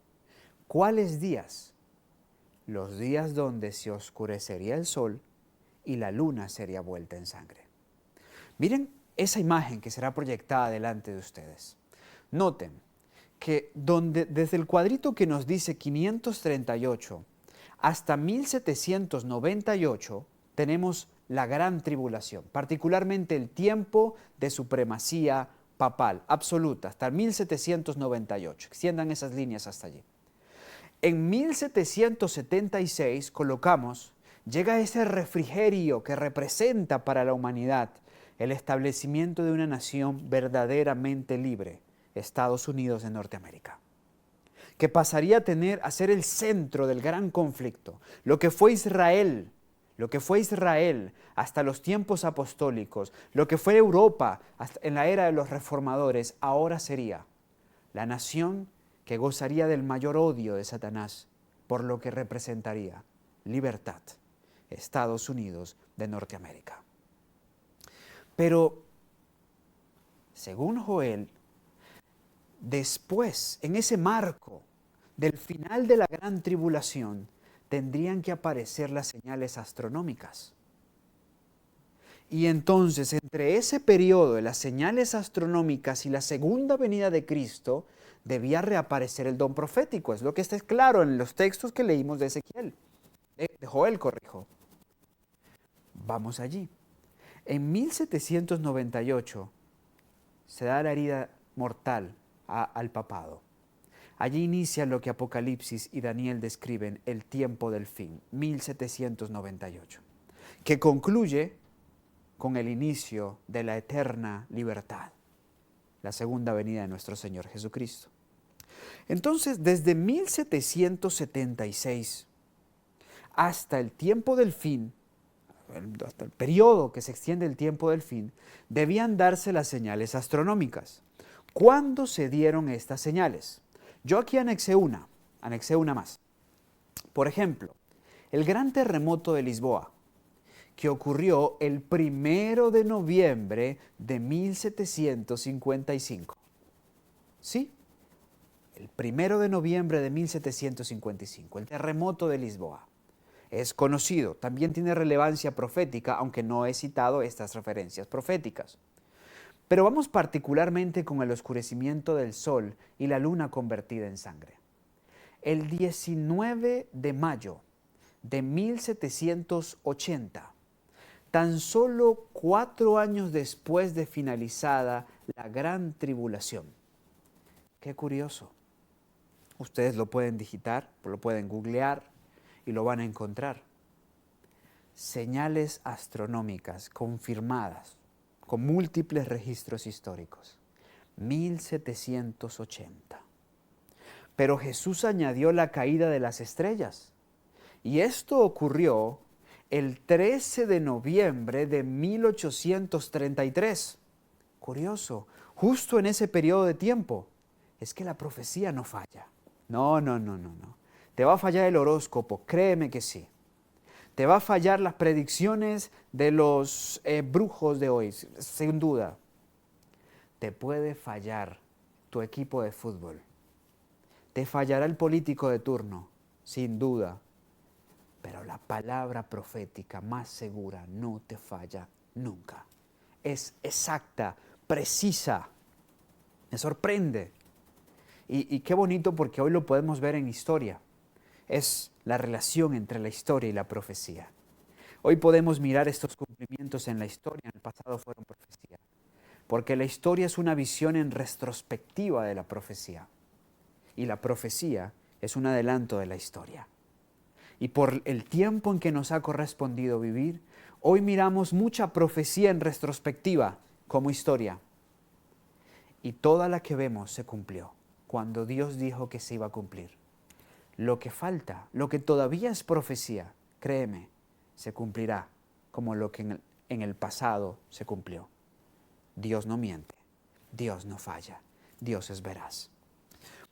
¿Cuáles días? Los días donde se oscurecería el sol y la luna sería vuelta en sangre. Miren esa imagen que será proyectada delante de ustedes. Noten que desde el cuadrito que nos dice 538 hasta 1798 tenemos la gran tribulación, particularmente el tiempo de supremacía papal absoluta, hasta 1798. Extiendan esas líneas hasta allí. En 1776 llega ese refrigerio que representa para la humanidad el establecimiento de una nación verdaderamente libre, Estados Unidos de Norteamérica, que pasaría a ser el centro del gran conflicto. Lo que fue Israel hasta los tiempos apostólicos, lo que fue Europa hasta en la era de los reformadores, ahora sería la nación que gozaría del mayor odio de Satanás por lo que representaría libertad, Estados Unidos de Norteamérica. Pero, según Joel, después, en ese marco del final de la gran tribulación, tendrían que aparecer las señales astronómicas. Y entonces, entre ese periodo de las señales astronómicas y la segunda venida de Cristo, debía reaparecer el don profético. Es lo que está claro en los textos que leímos de Ezequiel, de Joel, corrijo. Vamos allí. En 1798 se da la herida mortal al papado. Allí inicia lo que Apocalipsis y Daniel describen, el tiempo del fin, 1798, que concluye con el inicio de la eterna libertad, la segunda venida de nuestro Señor Jesucristo. Entonces, desde 1776 hasta el tiempo del fin, hasta el periodo que se extiende el tiempo del fin, debían darse las señales astronómicas. ¿Cuándo se dieron estas señales? Yo aquí anexé una más. Por ejemplo, el gran terremoto de Lisboa, que ocurrió el 1 de noviembre de 1755. ¿Sí? el 1 de noviembre de 1755, el terremoto de Lisboa. Es conocido, también tiene relevancia profética, aunque no he citado estas referencias proféticas. Pero vamos particularmente con el oscurecimiento del sol y la luna convertida en sangre. El 19 de mayo de 1780, tan solo 4 años después de finalizada la Gran Tribulación. Qué curioso. Ustedes lo pueden digitar, lo pueden googlear y lo van a encontrar. Señales astronómicas confirmadas con múltiples registros históricos. 1780. Pero Jesús añadió la caída de las estrellas. Y esto ocurrió el 13 de noviembre de 1833. Curioso, justo en ese periodo de tiempo. Es que la profecía no falla. No. Te va a fallar el horóscopo, créeme que sí. Te va a fallar las predicciones de los brujos de hoy, sin duda. Te puede fallar tu equipo de fútbol. Te fallará el político de turno, sin duda. Pero la palabra profética más segura no te falla nunca. Es exacta, precisa. Me sorprende. Y qué bonito porque hoy lo podemos ver en historia. Es la relación entre la historia y la profecía. Hoy podemos mirar estos cumplimientos en la historia, en el pasado fueron profecía. Porque la historia es una visión en retrospectiva de la profecía. Y la profecía es un adelanto de la historia. Y por el tiempo en que nos ha correspondido vivir, hoy miramos mucha profecía en retrospectiva como historia. Y toda la que vemos se cumplió cuando Dios dijo que se iba a cumplir. Lo que falta, lo que todavía es profecía, créeme, se cumplirá como lo que en el pasado se cumplió. Dios no miente, Dios no falla, Dios es veraz.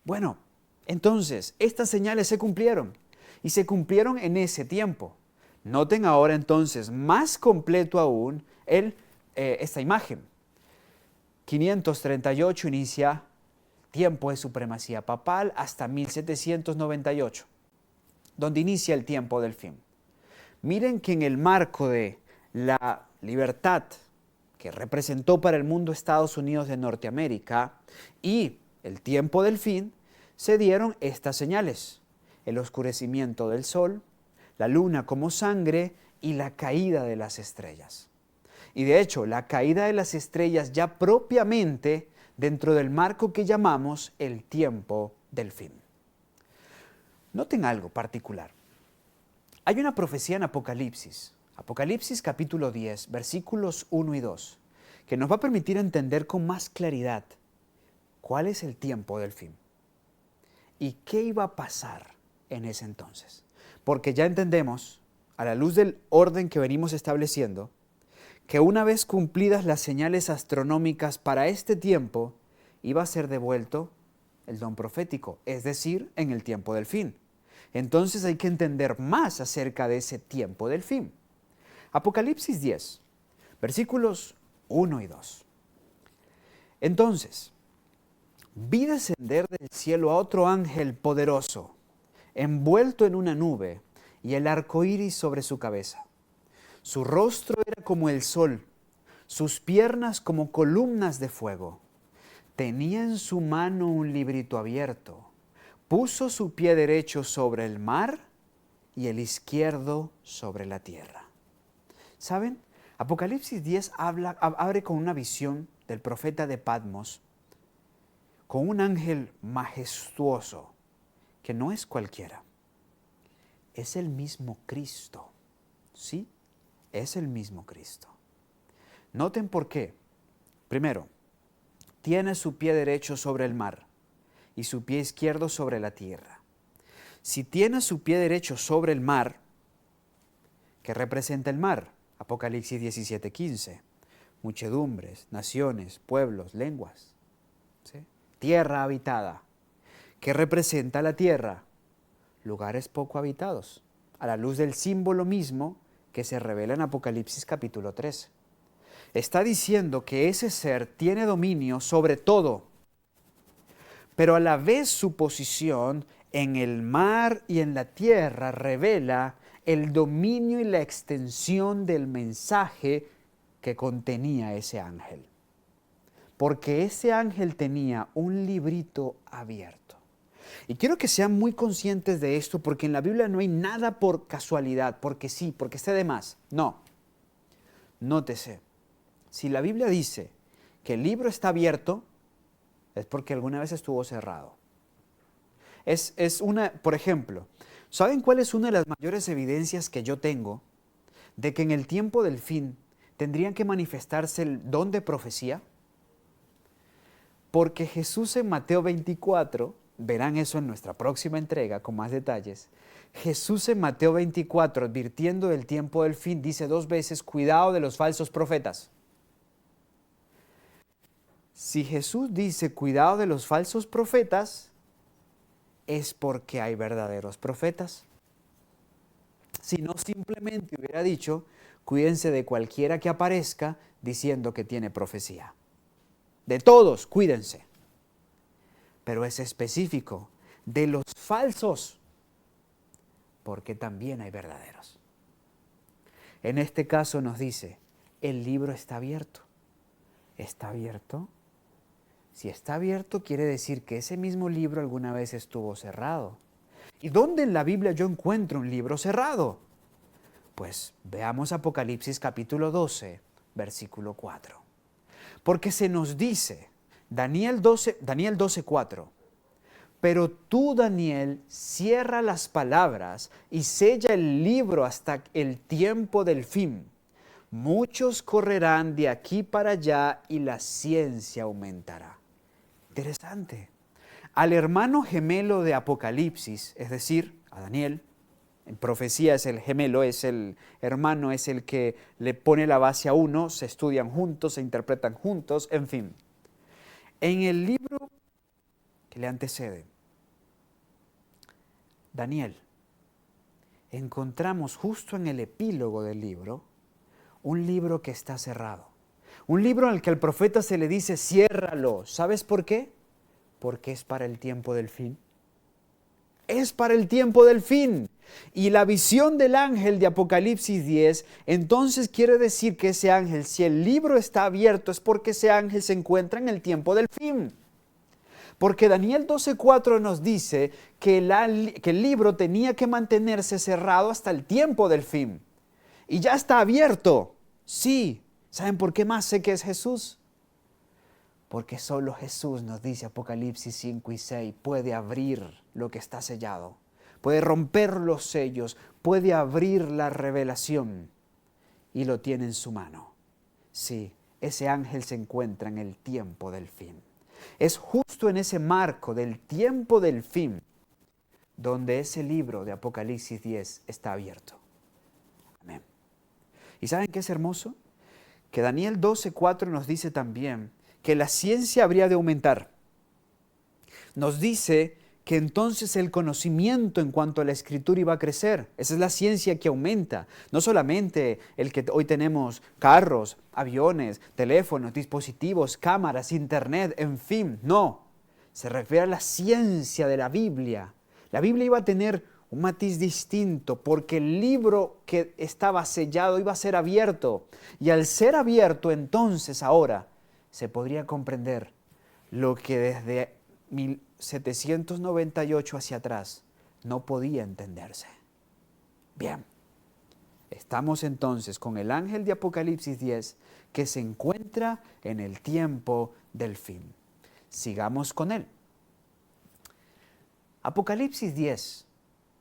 Bueno, entonces, estas señales se cumplieron y se cumplieron en ese tiempo. Noten ahora entonces, más completo aún, esta imagen. 538 inicia tiempo de supremacía papal hasta 1798, donde inicia el tiempo del fin. Miren que en el marco de la libertad que representó para el mundo Estados Unidos de Norteamérica y el tiempo del fin, se dieron estas señales: el oscurecimiento del sol, la luna como sangre y la caída de las estrellas. Y de hecho, la caída de las estrellas ya propiamente dentro del marco que llamamos el tiempo del fin. Noten algo particular. Hay una profecía en Apocalipsis, Apocalipsis capítulo 10, versículos 1 y 2, que nos va a permitir entender con más claridad cuál es el tiempo del fin y qué iba a pasar en ese entonces. Porque ya entendemos, a la luz del orden que venimos estableciendo, que una vez cumplidas las señales astronómicas para este tiempo, iba a ser devuelto el don profético, es decir, en el tiempo del fin. Entonces hay que entender más acerca de ese tiempo del fin. Apocalipsis 10, versículos 1 y 2. Entonces, vi descender del cielo a otro ángel poderoso, envuelto en una nube, y el arco iris sobre su cabeza. Su rostro era como el sol, sus piernas como columnas de fuego. Tenía en su mano un librito abierto. Puso su pie derecho sobre el mar y el izquierdo sobre la tierra. ¿Saben? Apocalipsis 10 abre con una visión del profeta de Patmos, con un ángel majestuoso, que no es cualquiera. Es el mismo Cristo. ¿Sí? Es el mismo Cristo. Noten por qué. Primero, tiene su pie derecho sobre el mar y su pie izquierdo sobre la tierra. Si tiene su pie derecho sobre el mar, ¿qué representa el mar? Apocalipsis 17:15. Muchedumbres, naciones, pueblos, lenguas. ¿Sí? Tierra habitada. ¿Qué representa la tierra? Lugares poco habitados, a la luz del símbolo mismo que se revela en Apocalipsis capítulo 13. Está diciendo que ese ser tiene dominio sobre todo, pero a la vez su posición en el mar y en la tierra revela el dominio y la extensión del mensaje que contenía ese ángel. Porque ese ángel tenía un librito abierto. Y quiero que sean muy conscientes de esto, porque en la Biblia no hay nada por casualidad, porque sí, porque esté de más. No. Nótese, si la Biblia dice que el libro está abierto, es porque alguna vez estuvo cerrado. Por ejemplo, ¿saben cuál es una de las mayores evidencias que yo tengo de que en el tiempo del fin tendrían que manifestarse el don de profecía? Porque Jesús en Mateo 24, verán eso en nuestra próxima entrega con más detalles, Jesús en Mateo 24, advirtiendo del tiempo del fin, dice 2 veces, cuidado de los falsos profetas. Si Jesús dice cuidado de los falsos profetas, es porque hay verdaderos profetas. Si no, simplemente hubiera dicho, cuídense de cualquiera que aparezca diciendo que tiene profecía. De todos, cuídense. Pero es específico, de los falsos, porque también hay verdaderos. En este caso nos dice, el libro está abierto. ¿Está abierto? Si está abierto, quiere decir que ese mismo libro alguna vez estuvo cerrado. ¿Y dónde en la Biblia yo encuentro un libro cerrado? Pues veamos Apocalipsis capítulo 12, versículo 4. Porque se nos dice, Daniel 12:4, pero tú, Daniel, cierra las palabras y sella el libro hasta el tiempo del fin. Muchos correrán de aquí para allá y la ciencia aumentará. Interesante. Al hermano gemelo de Apocalipsis, es decir, a Daniel, en profecía es el gemelo, es el hermano, es el que le pone la base a uno, se estudian juntos, se interpretan juntos, en fin. En el libro que le antecede, Daniel, encontramos justo en el epílogo del libro, un libro que está cerrado. Un libro al que al profeta se le dice, ciérralo. ¿Sabes por qué? Porque es para el tiempo del fin. Es para el tiempo del fin. Y la visión del ángel de Apocalipsis 10, entonces quiere decir que ese ángel, si el libro está abierto, es porque ese ángel se encuentra en el tiempo del fin. Porque Daniel 12:4 nos dice que el libro tenía que mantenerse cerrado hasta el tiempo del fin. Y ya está abierto. Sí. ¿Saben por qué más sé que es Jesús? Porque solo Jesús, nos dice Apocalipsis 5 y 6, puede abrir lo que está sellado. Puede romper los sellos, puede abrir la revelación. Y lo tiene en su mano. Sí, ese ángel se encuentra en el tiempo del fin. Es justo en ese marco del tiempo del fin donde ese libro de Apocalipsis 10 está abierto. Amén. ¿Y saben qué es hermoso? Que Daniel 12:4 nos dice también que la ciencia habría de aumentar. Nos dice que entonces el conocimiento en cuanto a la escritura iba a crecer. Esa es la ciencia que aumenta. No solamente el que hoy tenemos carros, aviones, teléfonos, dispositivos, cámaras, internet, en fin, no. Se refiere a la ciencia de la Biblia. La Biblia iba a tener un matiz distinto, porque el libro que estaba sellado iba a ser abierto. Y al ser abierto, entonces ahora se podría comprender lo que desde 1798 hacia atrás no podía entenderse. Bien, estamos entonces con el ángel de Apocalipsis 10 que se encuentra en el tiempo del fin. Sigamos con él. Apocalipsis 10.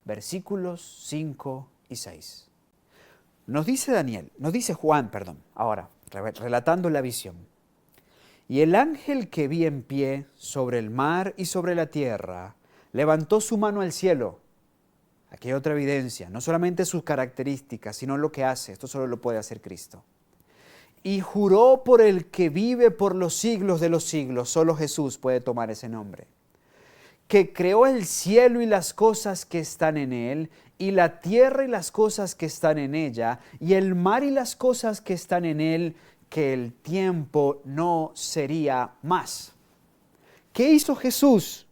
Versículos 5 y 6. Nos dice Juan, ahora, relatando la visión. Y el ángel que vi en pie sobre el mar y sobre la tierra, levantó su mano al cielo. Aquí hay otra evidencia, no solamente sus características, sino lo que hace. Esto solo lo puede hacer Cristo. Y juró por el que vive por los siglos de los siglos, solo Jesús puede tomar ese nombre, que creó el cielo y las cosas que están en él, y la tierra y las cosas que están en ella, y el mar y las cosas que están en él, que el tiempo no sería más. ¿Qué hizo Jesús?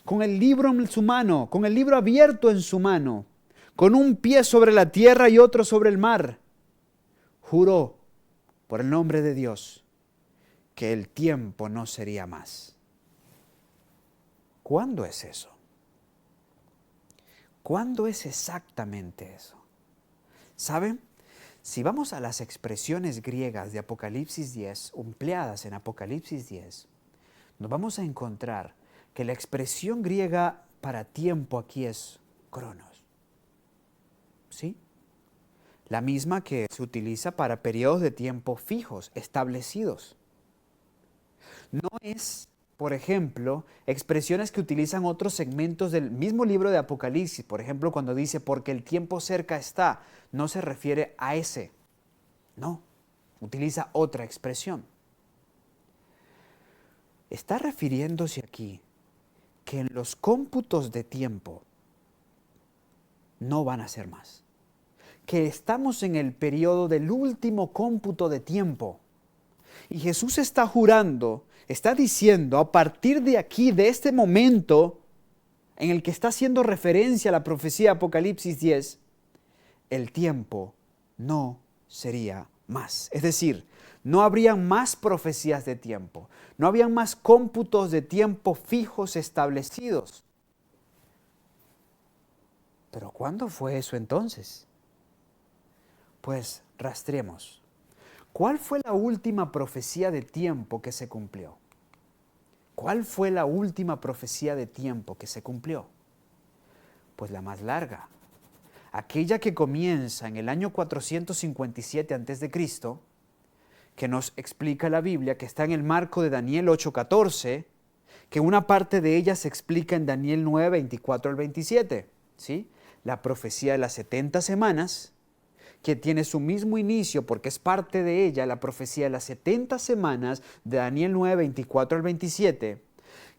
con el libro en su mano, con el libro abierto en su mano, con un pie sobre la tierra y otro sobre el mar, juró por el nombre de Dios que el tiempo no sería más. ¿Cuándo es eso? ¿Cuándo es exactamente eso? ¿Saben? Si vamos a las expresiones griegas de Apocalipsis 10, empleadas en Apocalipsis 10, nos vamos a encontrar que la expresión griega para tiempo aquí es cronos. ¿Sí? La misma que se utiliza para periodos de tiempo fijos, establecidos. No es, por ejemplo, expresiones que utilizan otros segmentos del mismo libro de Apocalipsis. Por ejemplo, cuando dice, porque el tiempo cerca está, no se refiere a ese. No, utiliza otra expresión. Está refiriéndose aquí que en los cómputos de tiempo no van a ser más. Que estamos en el periodo del último cómputo de tiempo. Y Jesús está jurando, está diciendo, a partir de aquí, de este momento en el que está haciendo referencia a la profecía de Apocalipsis 10, el tiempo no sería más. Es decir, no habrían más profecías de tiempo, no habrían más cómputos de tiempo fijos establecidos. ¿Pero cuándo fue eso entonces? Pues rastreemos. ¿Cuál fue la última profecía de tiempo que se cumplió? ¿Cuál fue la última profecía de tiempo que se cumplió? Pues la más larga. Aquella que comienza en el año 457 a.C., que nos explica la Biblia, que está en el marco de Daniel 8:14, que una parte de ella se explica en Daniel 9:24 al 27, ¿sí? La profecía de las 70 semanas, que tiene su mismo inicio porque es parte de ella, la profecía de las 70 semanas de Daniel 9:24 al 27,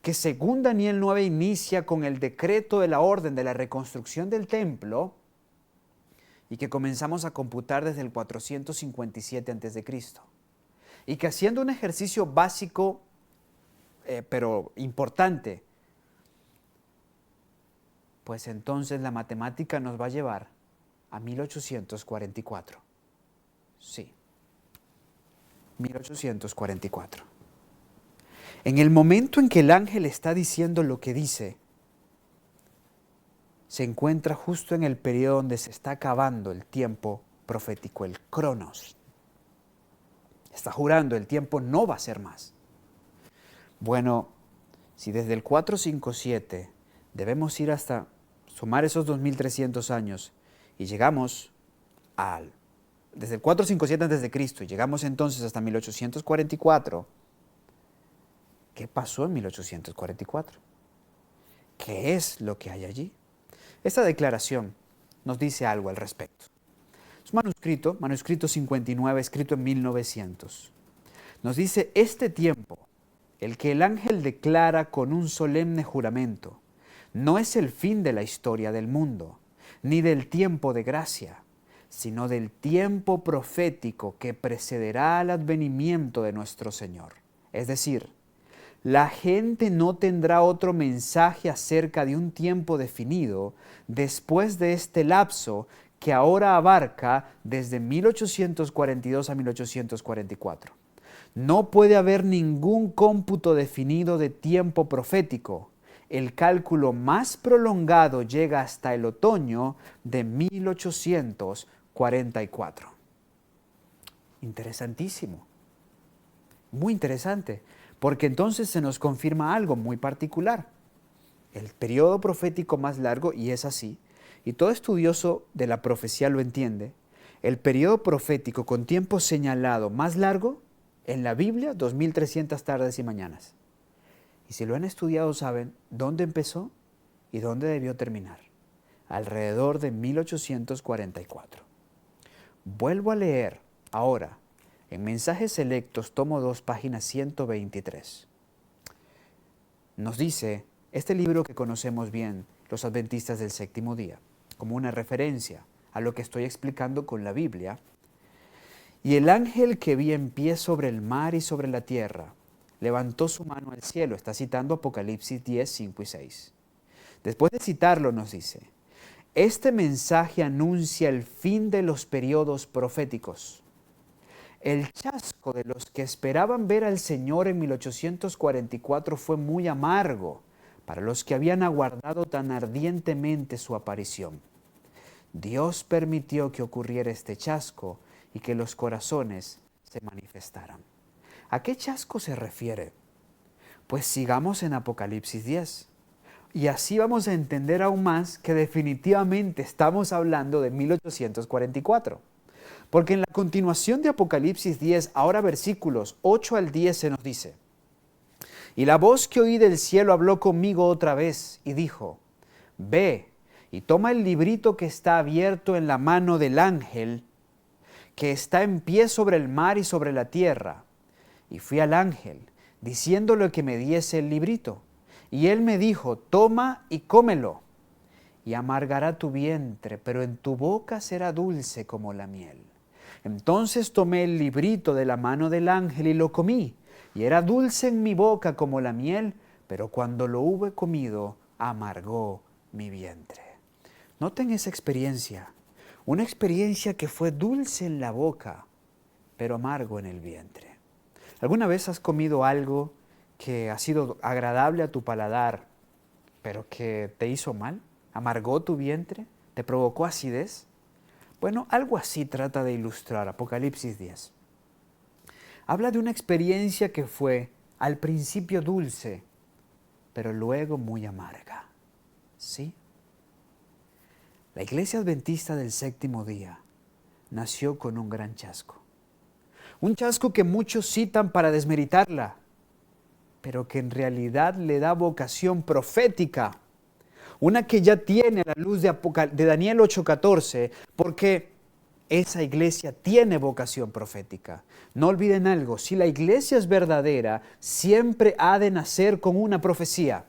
que según Daniel 9 inicia con el decreto de la orden de la reconstrucción del templo y que comenzamos a computar desde el 457 a.C. Y que haciendo un ejercicio básico, pero importante, pues entonces la matemática nos va a llevar a 1844. Sí, 1844. En el momento en que el ángel está diciendo lo que dice, se encuentra justo en el periodo donde se está acabando el tiempo profético, el cronos. Está jurando, el tiempo no va a ser más. Bueno, si desde el 457 debemos ir hasta sumar esos 2300 años y llegamos desde el 457 a.C. y llegamos entonces hasta 1844, ¿qué pasó en 1844? ¿Qué es lo que hay allí? Esta declaración nos dice algo al respecto. Es un manuscrito 59, escrito en 1900. Nos dice, este tiempo, el que el ángel declara con un solemne juramento, no es el fin de la historia del mundo, ni del tiempo de gracia, sino del tiempo profético que precederá al advenimiento de nuestro Señor. Es decir, la gente no tendrá otro mensaje acerca de un tiempo definido después de este lapso que ahora abarca desde 1842 a 1844. No puede haber ningún cómputo definido de tiempo profético. El cálculo más prolongado llega hasta el otoño de 1844. Interesantísimo. Muy interesante, porque entonces se nos confirma algo muy particular. El periodo profético más largo, y es así, y todo estudioso de la profecía lo entiende, el periodo profético con tiempo señalado más largo en la Biblia, 2300 tardes y mañanas. Y si lo han estudiado saben dónde empezó y dónde debió terminar. Alrededor de 1844. Vuelvo a leer ahora en Mensajes Selectos, tomo 2, página 123. Nos dice este libro que conocemos bien, los adventistas del séptimo día, como una referencia a lo que estoy explicando con la Biblia. Y el ángel que vi en pie sobre el mar y sobre la tierra, levantó su mano al cielo. Está citando Apocalipsis 10, 5 y 6. Después de citarlo nos dice, este mensaje anuncia el fin de los periodos proféticos. El chasco de los que esperaban ver al Señor en 1844 fue muy amargo para los que habían aguardado tan ardientemente su aparición. Dios permitió que ocurriera este chasco y que los corazones se manifestaran. ¿A qué chasco se refiere? Pues sigamos en Apocalipsis 10. Y así vamos a entender aún más que definitivamente estamos hablando de 1844. Porque en la continuación de Apocalipsis 10, ahora versículos 8 al 10 se nos dice, y la voz que oí del cielo habló conmigo otra vez y dijo, ve y toma el librito que está abierto en la mano del ángel que está en pie sobre el mar y sobre la tierra. Y fui al ángel, diciéndole que me diese el librito. Y él me dijo, toma y cómelo, y amargará tu vientre, pero en tu boca será dulce como la miel. Entonces tomé el librito de la mano del ángel y lo comí, y era dulce en mi boca como la miel, pero cuando lo hube comido, amargó mi vientre. Noten esa experiencia, una experiencia que fue dulce en la boca, pero amargo en el vientre. ¿Alguna vez has comido algo que ha sido agradable a tu paladar, pero que te hizo mal? ¿Amargó tu vientre? ¿Te provocó acidez? Bueno, algo así trata de ilustrar Apocalipsis 10. Habla de una experiencia que fue al principio dulce, pero luego muy amarga. ¿Sí? La Iglesia Adventista del Séptimo Día nació con un gran chasco. Un chasco que muchos citan para desmeritarla, pero que en realidad le da vocación profética. Una que ya tiene a la luz de Daniel 8:14, porque esa iglesia tiene vocación profética. No olviden algo, si la iglesia es verdadera, siempre ha de nacer con una profecía.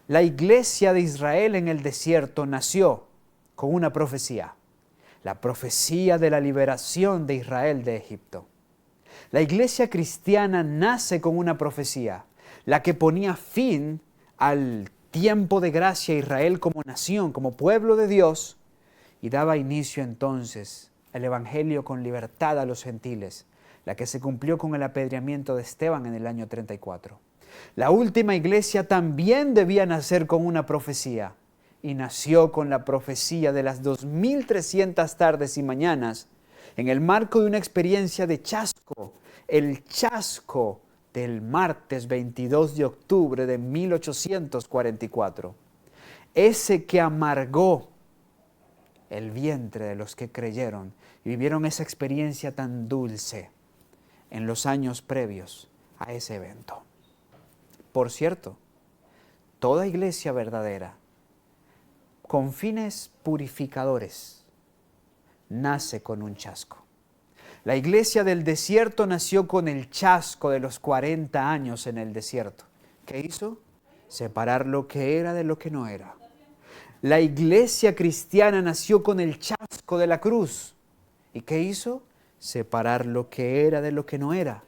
La iglesia de Israel en el desierto nació con una profecía. La profecía de la liberación de Israel de Egipto. La iglesia cristiana nace con una profecía, la que ponía fin al tiempo de gracia a Israel como nación, como pueblo de Dios, y daba inicio entonces el evangelio con libertad a los gentiles, la que se cumplió con el apedreamiento de Esteban en el año 34. La última iglesia también debía nacer con una profecía, y nació con la profecía de las 2300 tardes y mañanas, en el marco de una experiencia de chasco, el chasco del martes 22 de octubre de 1844. Ese que amargó el vientre de los que creyeron y vivieron esa experiencia tan dulce en los años previos a ese evento. Por cierto, toda iglesia verdadera, con fines purificadores, nace con un chasco. La iglesia del desierto nació con el chasco de los 40 años en el desierto. ¿Qué hizo? Separar lo que era de lo que no era. La iglesia cristiana nació con el chasco de la cruz. ¿Y qué hizo? Separar lo que era de lo que no era.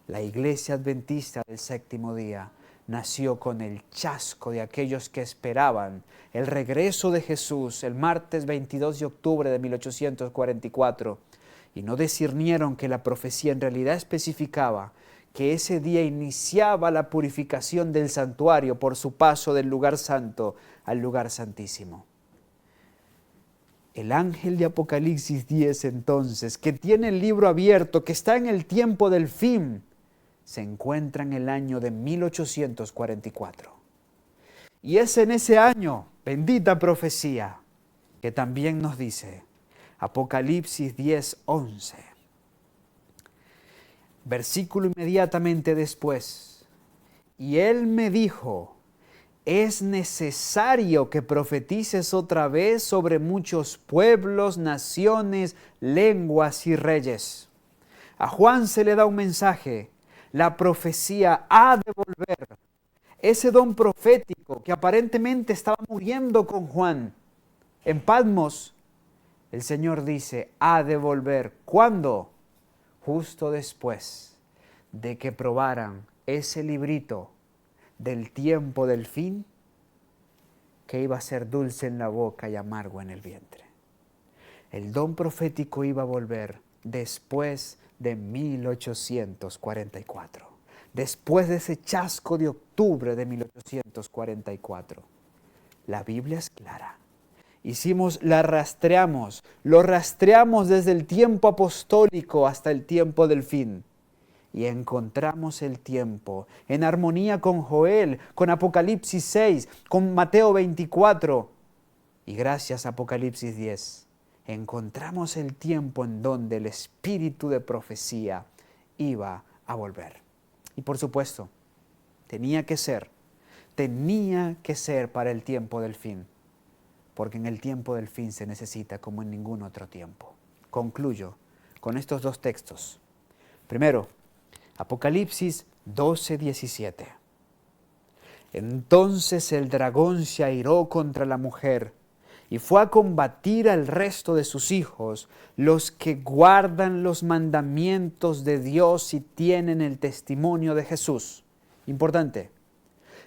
La iglesia adventista del séptimo día nació con el chasco de aquellos que esperaban el regreso de Jesús el martes 22 de octubre de 1844 y no discernieron que la profecía en realidad especificaba que ese día iniciaba la purificación del santuario por su paso del lugar santo al lugar santísimo. El ángel de Apocalipsis 10 entonces, que tiene el libro abierto, que está en el tiempo del fin, se encuentra en el año de 1844. Y es en ese año, bendita profecía, que también nos dice Apocalipsis 10:11. Versículo inmediatamente después. Y él me dijo, es necesario que profetices otra vez sobre muchos pueblos, naciones, lenguas y reyes. A Juan se le da un mensaje. La profecía ha de volver. Ese don profético que aparentemente estaba muriendo con Juan en Patmos, el Señor dice, ha de volver. ¿Cuándo? Justo después de que probaran ese librito del tiempo del fin que iba a ser dulce en la boca y amargo en el vientre. El don profético iba a volver después de 1844, después de ese chasco de octubre de 1844. La Biblia es clara. Lo rastreamos desde el tiempo apostólico hasta el tiempo del fin. Y encontramos el tiempo en armonía con Joel, con Apocalipsis 6, con Mateo 24. Y gracias a Apocalipsis 10, encontramos el tiempo en donde el espíritu de profecía iba a volver. Y por supuesto, tenía que ser para el tiempo del fin. Porque en el tiempo del fin se necesita como en ningún otro tiempo. Concluyo con estos dos textos. Primero, Apocalipsis 12:17. Entonces el dragón se airó contra la mujer y fue a combatir al resto de sus hijos, los que guardan los mandamientos de Dios y tienen el testimonio de Jesús. Importante,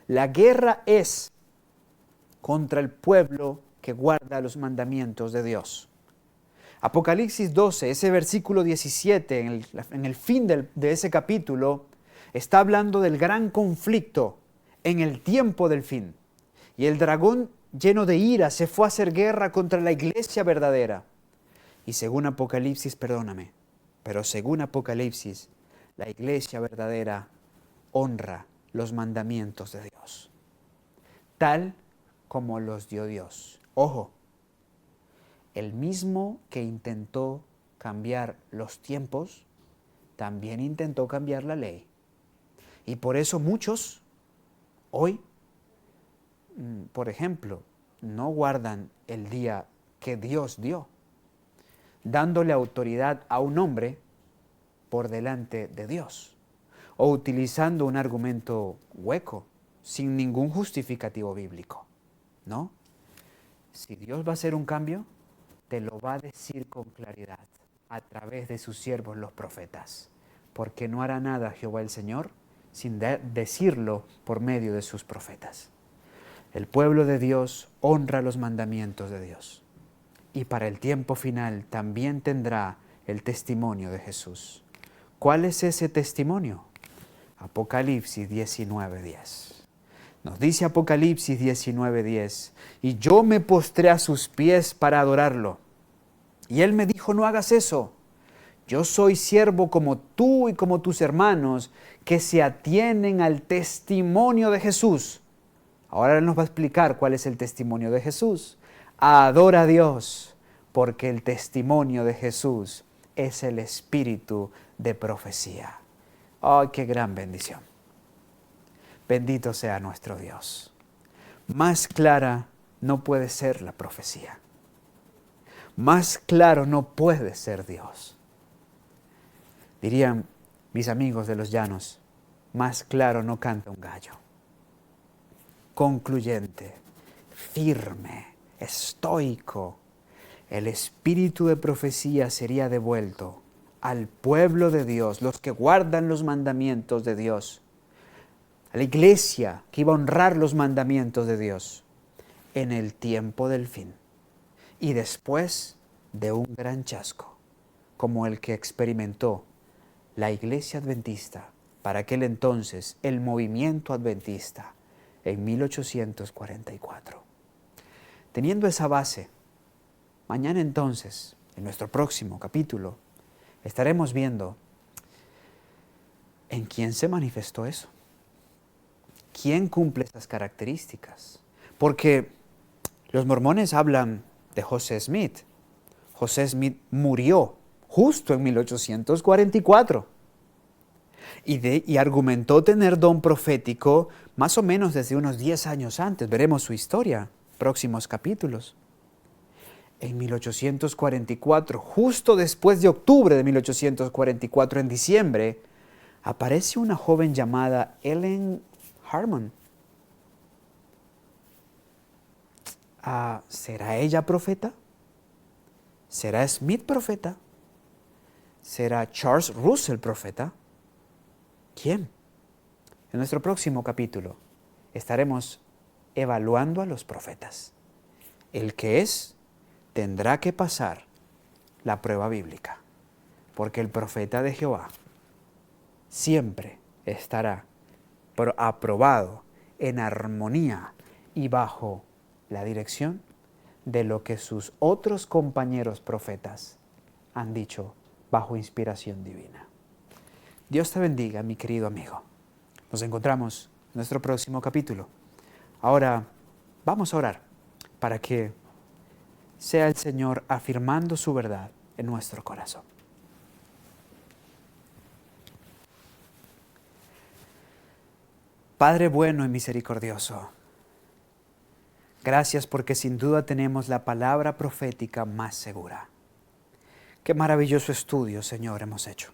la guerra es contra el pueblo que guarda los mandamientos de Dios. Apocalipsis 12, ese versículo 17, en el fin de ese capítulo, está hablando del gran conflicto en el tiempo del fin. Y el dragón, lleno de ira, se fue a hacer guerra contra la iglesia verdadera. Y según Apocalipsis, según Apocalipsis, la iglesia verdadera honra los mandamientos de Dios, tal como los dio Dios. Ojo, el mismo que intentó cambiar los tiempos, también intentó cambiar la ley. Y por eso muchos hoy, por ejemplo, no guardan el día que Dios dio, dándole autoridad a un hombre por delante de Dios, o utilizando un argumento hueco, sin ningún justificativo bíblico. ¿No? Si Dios va a hacer un cambio, te lo va a decir con claridad a través de sus siervos los profetas, porque no hará nada Jehová el Señor sin decirlo por medio de sus profetas. El pueblo de Dios honra los mandamientos de Dios y para el tiempo final también tendrá el testimonio de Jesús. ¿Cuál es ese testimonio? Apocalipsis 19:10. Nos dice Apocalipsis 19:10, y yo me postré a sus pies para adorarlo. Y él me dijo, no hagas eso. Yo soy siervo como tú y como tus hermanos, que se atienen al testimonio de Jesús. Ahora él nos va a explicar cuál es el testimonio de Jesús. Adora a Dios, porque el testimonio de Jesús es el espíritu de profecía. ¡Ay, qué gran bendición! Bendito sea nuestro Dios. Más clara no puede ser la profecía. Más claro no puede ser Dios. Dirían mis amigos de los llanos, más claro no canta un gallo. Concluyente, firme, estoico, el espíritu de profecía sería devuelto al pueblo de Dios, los que guardan los mandamientos de Dios, a la iglesia que iba a honrar los mandamientos de Dios en el tiempo del fin y después de un gran chasco como el que experimentó la iglesia adventista, para aquel entonces el movimiento adventista en 1844. Teniendo esa base, mañana entonces, en nuestro próximo capítulo, estaremos viendo en quién se manifestó eso. ¿Quién cumple esas características? Porque los mormones hablan de José Smith. José Smith murió justo en 1844 y argumentó tener don profético más o menos desde unos 10 años antes. Veremos su historia, próximos capítulos. En 1844, justo después de octubre de 1844, en diciembre, aparece una joven llamada Ellen Harmon. ¿Será ella profeta? ¿Será Smith profeta? ¿Será Charles Russell profeta? ¿Quién? En nuestro próximo capítulo estaremos evaluando a los profetas. El que es, tendrá que pasar la prueba bíblica, porque el profeta de Jehová siempre estará aprobado en armonía y bajo la dirección de lo que sus otros compañeros profetas han dicho bajo inspiración divina. Dios te bendiga, mi querido amigo. Nos encontramos en nuestro próximo capítulo. Ahora vamos a orar para que sea el Señor afirmando su verdad en nuestro corazón. Padre bueno y misericordioso, gracias porque sin duda tenemos la palabra profética más segura. Qué maravilloso estudio, Señor, hemos hecho.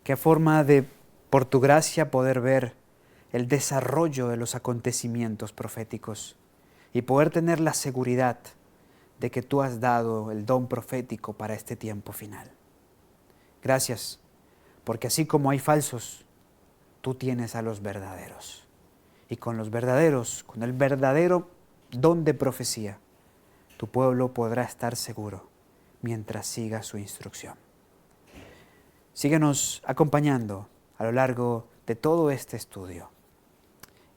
Qué forma de, por tu gracia, poder ver el desarrollo de los acontecimientos proféticos y poder tener la seguridad de que tú has dado el don profético para este tiempo final. Gracias, porque así como hay falsos, tú tienes a los verdaderos. Y con los verdaderos, con el verdadero don de profecía, tu pueblo podrá estar seguro mientras siga su instrucción. Síguenos acompañando a lo largo de todo este estudio.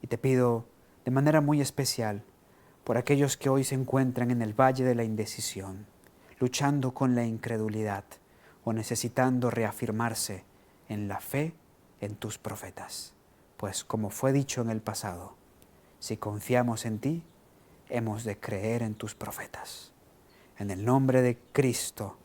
Y te pido de manera muy especial por aquellos que hoy se encuentran en el valle de la indecisión, luchando con la incredulidad o necesitando reafirmarse en la fe en tus profetas. Pues como fue dicho en el pasado, si confiamos en ti, hemos de creer en tus profetas. En el nombre de Cristo